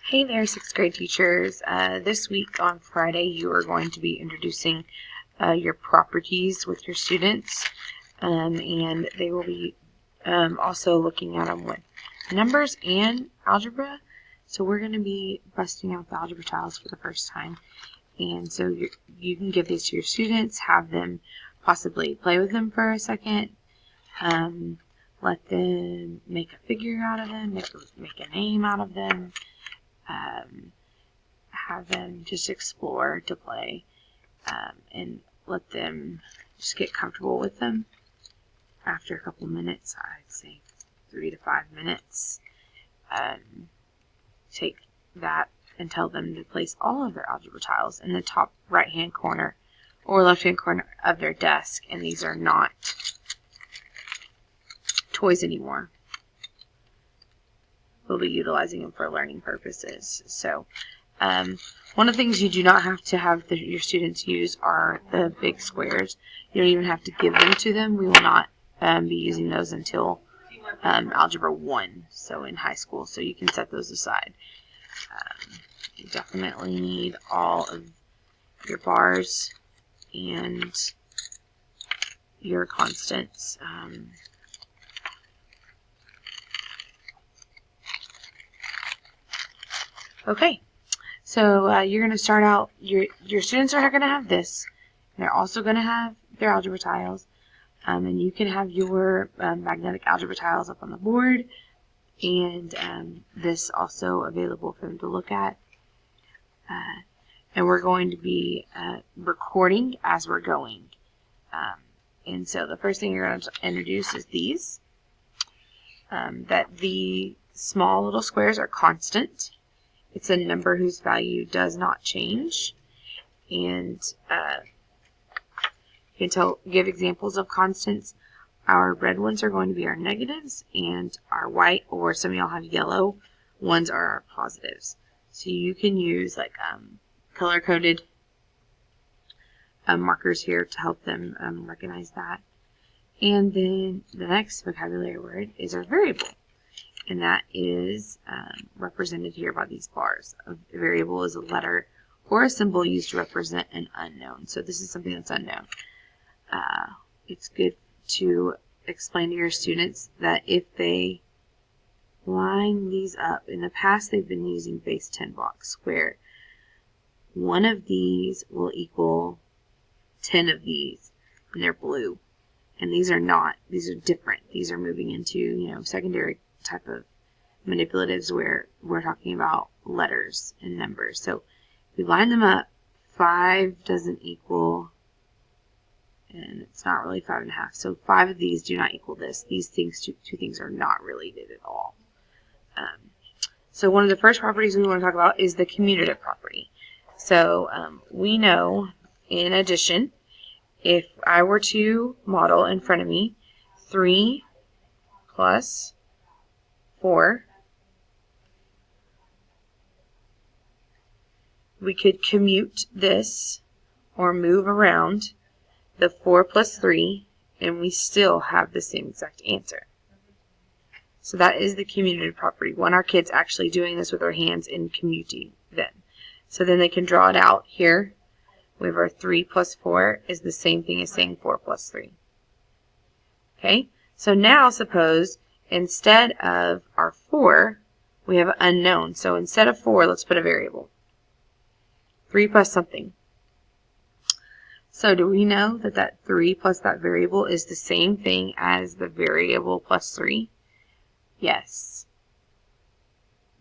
Hey there, 6th grade teachers. This week on Friday, you are going to be introducing your properties with your students, and they will be also looking at them with numbers and algebra. So we're going to be busting out the algebra tiles for the first time. And so you can give these to your students, have them possibly play with them for a second, let them make a figure out of them, make a name out of them. Have them just explore to play and let them just get comfortable with them. After a couple minutes, I'd say 3 to 5 minutes, take that and tell them to place all of their algebra tiles in the top right hand corner or left hand corner of their desk, and these are not toys anymore. We'll be utilizing them for learning purposes. So one of the things you do not have to have your students use are the big squares. You don't even have to give them to them. We will not be using those until Algebra 1, so in high school. So you can set those aside. You definitely need all of your bars and your constants. Okay, so you're going to start out, your students are going to have this. They're also going to have their algebra tiles. And you can have your magnetic algebra tiles up on the board. And this also available for them to look at. And we're going to be recording as we're going. And so the first thing you're going to introduce is these. That the small little squares are constant. It's a number whose value does not change. And you can give examples of constants. Our red ones are going to be our negatives, and our white, or some of y'all have yellow, ones are our positives. So you can use like color-coded markers here to help them recognize that. And then the next vocabulary word is our variable. And that is represented here by these bars. A variable is a letter or a symbol used to represent an unknown. So this is something that's unknown. It's good to explain to your students that if they line these up, in the past they've been using base 10 blocks, where one of these will equal 10 of these, and they're blue. And these are not. These are different. These are moving into, secondary type of manipulatives where we're talking about letters and numbers. So if we line them up, 5 doesn't equal, and it's not really 5.5. So 5 of these do not equal this. These things, two things are not related at all. So one of the first properties we want to talk about is the commutative property. So we know in addition, if I were to model in front of me 3 plus 4, we could commute this or move around the 4 plus 3, and we still have the same exact answer. So that is the commutative property. We want our kids actually doing this with their hands and commuting them. So then they can draw it out here. We have our 3 plus 4 is the same thing as saying 4 plus 3. Okay, so now suppose instead of our 4, we have an unknown. So instead of 4, let's put a variable. 3 plus something. So do we know that that 3 plus that variable is the same thing as the variable plus 3? Yes.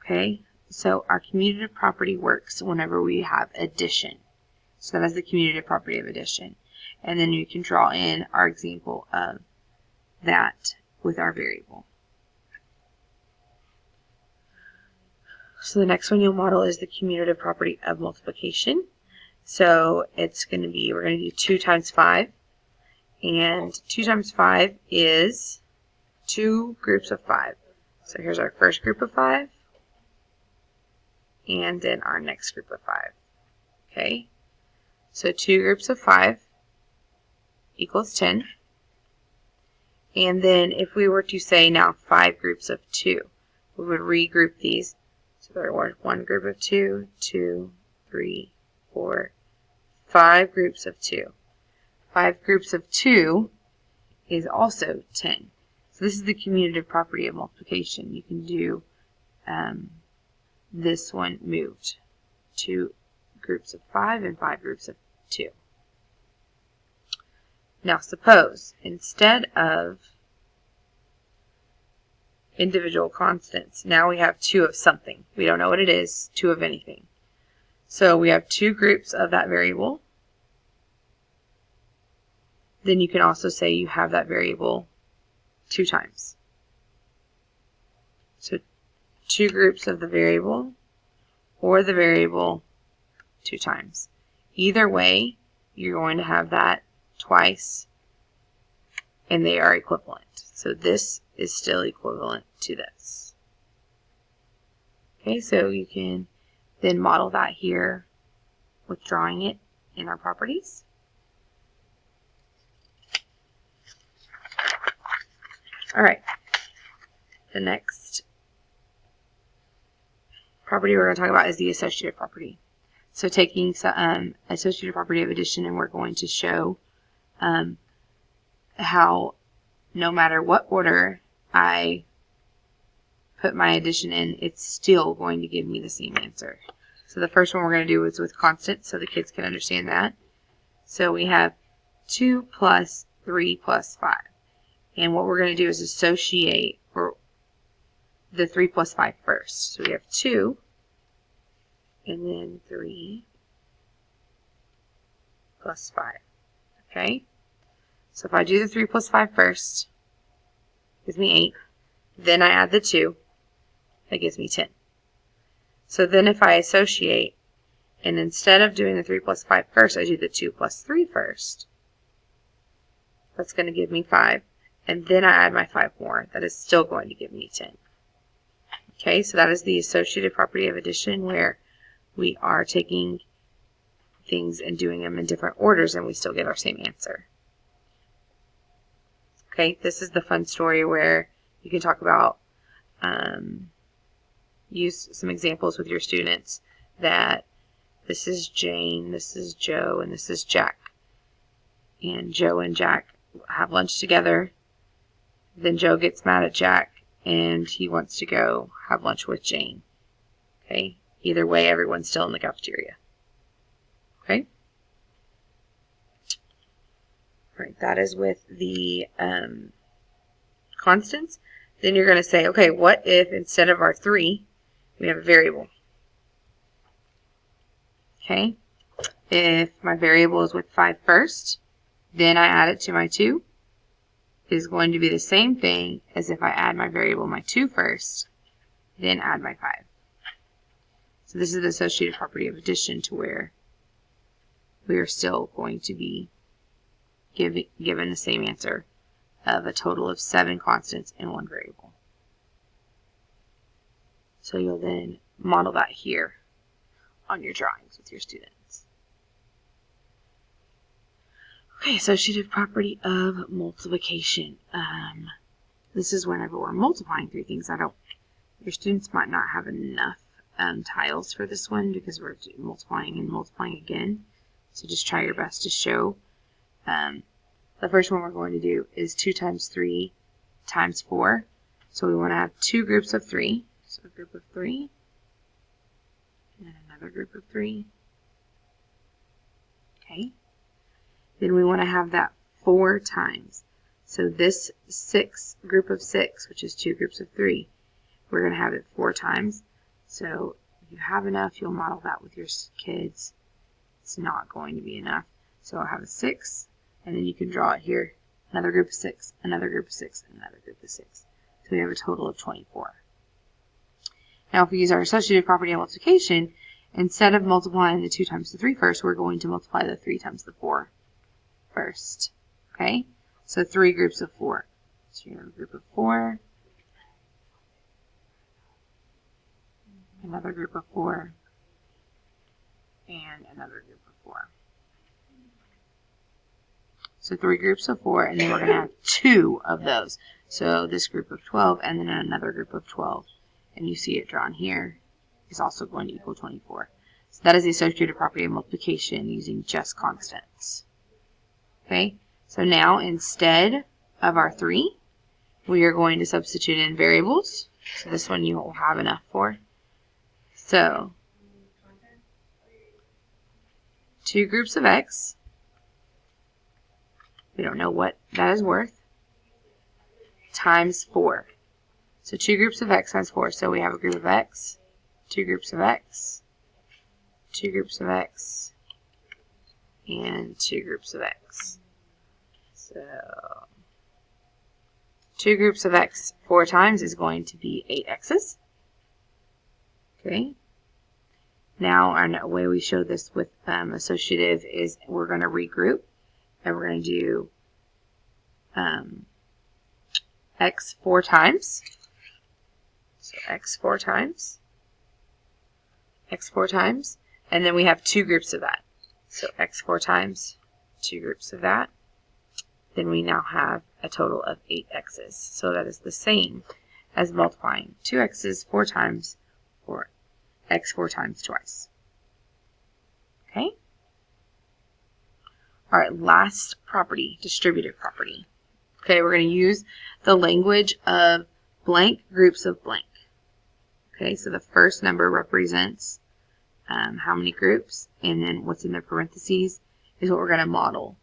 Okay, so our commutative property works whenever we have addition. So that is the commutative property of addition. And then you can draw in our example of that with our variable. So the next one you'll model is the commutative property of multiplication. So it's going to be, we're going to do 2 times 5. And 2 times 5 is 2 groups of 5. So here's our first group of 5. And then our next group of 5. Okay. So 2 groups of 5 equals 10. And then if we were to say now 5 groups of 2, we would regroup these. So there were one group of 2, 2, 3, 4, 5 groups of 2. 5 groups of 2 is also 10. So this is the commutative property of multiplication. You can do this one moved. 2 groups of 5 and 5 groups of 2. Now suppose instead of individual constants, now we have 2 of something. We don't know what it is, 2 of anything. So we have 2 groups of that variable. Then you can also say you have that variable 2 times. So 2 groups of the variable or the variable 2 times. Either way, you're going to have that twice, and they are equivalent. So this is still equivalent to this. Okay, so you can then model that here with drawing it in our properties. All right, the next property we're going to talk about is the associative property. So taking associative property of addition, and we're going to show how no matter what order I put my addition in, it's still going to give me the same answer. So the first one we're going to do is with constants, so the kids can understand that. So we have 2 plus 3 plus 5. And what we're going to do is associate the 3 plus 5 first. So we have 2, and then 3 plus 5. Okay? So if I do the 3 plus 5 first, it gives me 8. Then I add the 2, that gives me 10. So then if I associate, and instead of doing the 3 plus 5 first, I do the 2 plus 3 first, that's going to give me 5. And then I add my 5 more. That is still going to give me 10. Okay, so that is the associative property of addition, where we are taking things and doing them in different orders, and we still get our same answer. Okay, this is the fun story where you can talk about, use some examples with your students that this is Jane, this is Joe, and this is Jack. And Joe and Jack have lunch together. Then Joe gets mad at Jack, and he wants to go have lunch with Jane. Okay? Either way, everyone's still in the cafeteria. Okay? All right, that is with the constants. Then you're going to say, okay, what if instead of our 3, we have a variable? Okay? If my variable is with 5 first, then I add it to my 2. Is going to be the same thing as if I add my variable, my 2 first, then add my 5. So this is the associative property of addition, to where we are still going to be given the same answer of a total of 7 constants and 1 variable. So you'll then model that here on your drawings with your students. Okay, associative property of multiplication. This is whenever we're multiplying through things. Your students might not have enough tiles for this one because we're multiplying and multiplying again. So just try your best to show. The first one we're going to do is 2 times 3 times 4. So we want to have 2 groups of 3. So a group of 3 and another group of 3. Okay. Then we want to have that 4 times. So this group of 6, which is 2 groups of 3, we're going to have it 4 times. So if you have enough, you'll model that with your kids. It's not going to be enough. So I'll have a 6, and then you can draw it here. Another group of 6, another group of 6, and another group of 6. So we have a total of 24. Now if we use our associative property of multiplication, instead of multiplying the 2 times the 3 first, we're going to multiply the 3 times the 4 first. Okay? So 3 groups of 4. So you have a group of 4, another group of 4, and another group of 4. So 3 groups of 4, and then we're going to have 2 of those. So this group of 12, and then another group of 12. And you see it drawn here. is also going to equal 24. So that is the associative property of multiplication using just constants. Okay, so now instead of our 3, we are going to substitute in variables. So this one you will have enough for. So 2 groups of x, we don't know what that is worth, times 4. So 2 groups of x times 4. So we have a group of x, 2 groups of x, 2 groups of x, and 2 groups of x. So 2 groups of x 4 times is going to be 8 x's. Okay. Now our way we show this with associative is we're going to regroup, and we're going to do x 4 times. So x 4 times, x 4 times, and then we have 2 groups of that. So x 4 times, 2 groups of that. Then we now have a total of 8 x's. So that is the same as multiplying 2 x's 4 times or x 4 times twice. Okay? All right, last property, distributive property. Okay, we're going to use the language of blank groups of blank. Okay, so the first number represents how many groups, and then what's in the parentheses is what we're going to model.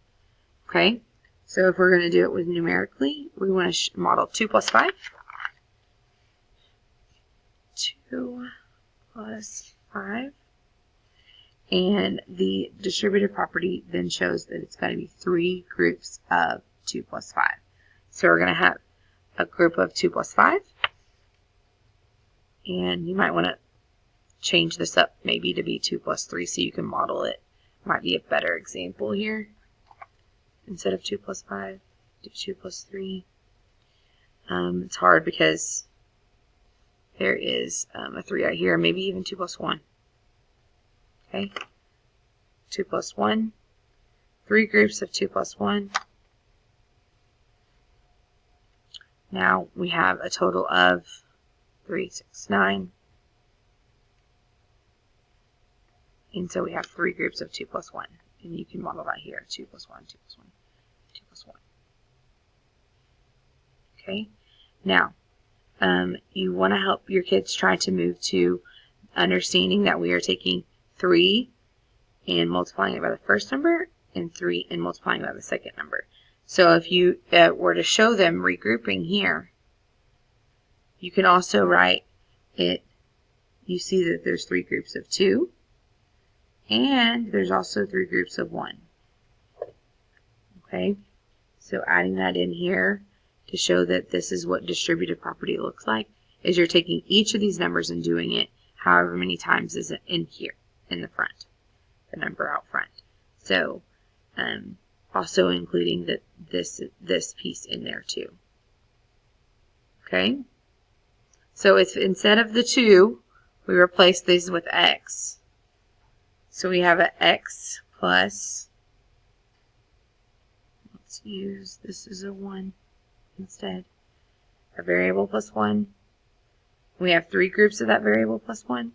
Okay, so if we're going to do it with numerically, we want to model 2 plus 5. 2 plus 5. And the distributive property then shows that it's going to be 3 groups of 2 plus 5. So we're going to have a group of 2 plus 5. And you might want to change this up maybe to be 2 plus 3 so you can model it. Might be a better example here. Instead of 2 plus 5, do 2 plus 3. It's hard because there is a 3 right here, maybe even 2 plus 1. Okay, 2 plus 1, 3 groups of 2 plus 1. Now we have a total of 3, 6, 9. And so we have 3 groups of 2 plus 1. And you can model that here, 2 plus 1, 2 plus 1, 2 plus 1. Okay, now you want to help your kids try to move to understanding that we are taking 3 and multiplying it by the first number, and 3 and multiplying by the second number. So if you were to show them regrouping here, you can also write it, you see that there's 3 groups of 2, and there's also 3 groups of 1. Okay, so adding that in here to show that this is what distributive property looks like is you're taking each of these numbers and doing it however many times is it in here in the front, the number out front. So also including this piece in there too. Okay, so if instead of the 2 we replace these with x, so we have an x plus, let's use this as a 1 instead, a variable plus 1. We have 3 groups of that variable plus 1.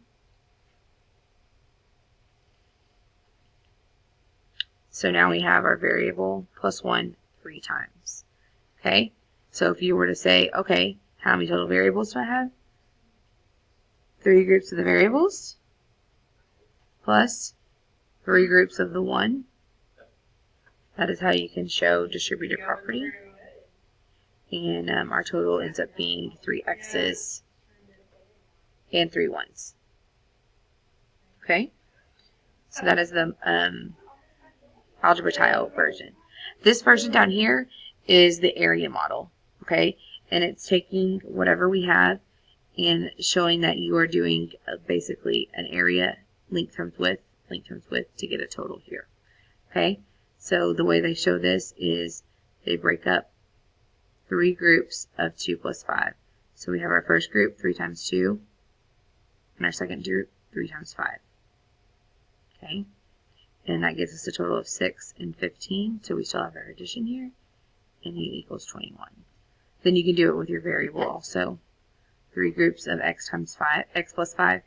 So now we have our variable plus 1 3 times. Okay, so if you were to say, okay, how many total variables do I have? 3 groups of the variables plus 3 groups of the 1. That is how you can show distributive property. And our total ends up being 3 x's and 3 1's. Okay, so that is the algebra tile version. This version down here is the area model. Okay, and it's taking whatever we have and showing that you are doing basically an area length times width to get a total here. Okay, so the way they show this is they break up 3 groups of 2 plus 5. So we have our first group, 3 times 2, and our second group, 3 times 5. Okay, and that gives us a total of 6 and 15, so we still have our addition here, and it equals 21. Then you can do it with your variable also. 3 groups of x times 5, x plus 5